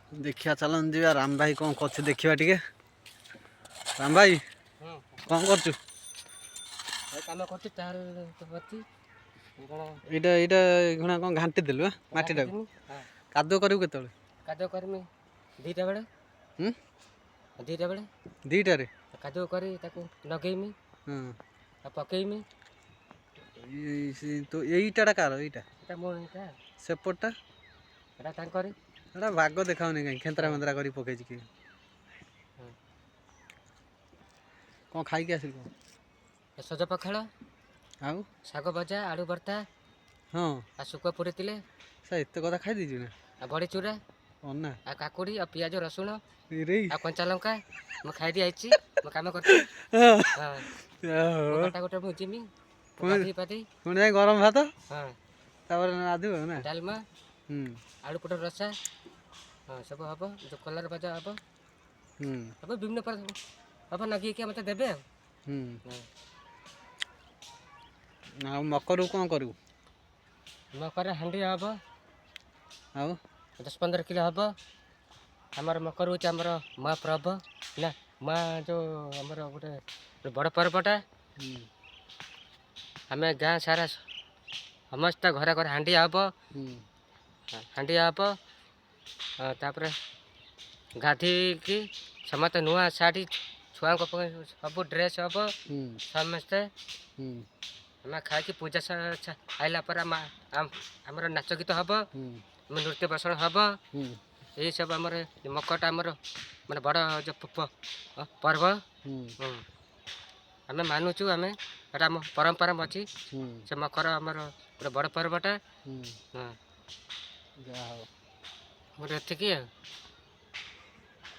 देखिया चलन जी राम भाई कौन कर देखा टे राम भाई कौन कर घुणा कौन घाटी देलु मटीटा कादुଅ करू के कादुଅ करमी 2टा बेले हम्म 2टा बेले 2टारे कादुଅ करी ताको लगेइमी पकेइमी तो यहीटा कार यहीटा एटा मो एटा सेपटा एटा तांकरी एटा भाग देखाउनी कहीं खेतरा मेतरा करी पकई कि कौन खाई के आसिल सज पखाड़ आउ शाग भजा आलू भर्ता हाँ आ शुक पुरी से एत कथा खाई दीजिए ना आ बड़ी चूरा अन्ना आ काकुड़ी आ पियाज रसुण रे आ कंचा लंका मु खाई दी आइची मु काम करती हां कटा कटा मु जिमी पाती पाती पुणी जाई गरम भात हां तापर आदु ना डालमा आलू पटर रसा हां सब हबो जो कलर भजा हबो अब विभिन्न पर अब नगी के मते देबे आ मकर कौन करू मकर हांडी हबो आउ 10-15 किलो हबो हमर मकर होच हमर माँ पर्व ना माँ जो हमर गोटे बड़ पर्वटा हमें गाँ सारा समस्त घर घर हांडी हबो हांडी हबो तापर गाधी की समस्त नुआ साड़ी छुआ को सब ड्रेस हबो समस्ते हमें खाई की पूजा आइला पर हमर नाच गीत हबो नृत्य प्रदर्शन हबो यही सब आमर मकटा आमर माने बड़ जो पर्व आम मानुचु आम एटा परंपरा अच्छी से मकर आमर गोटे बड़ पर्वटा मोटे एतिकी।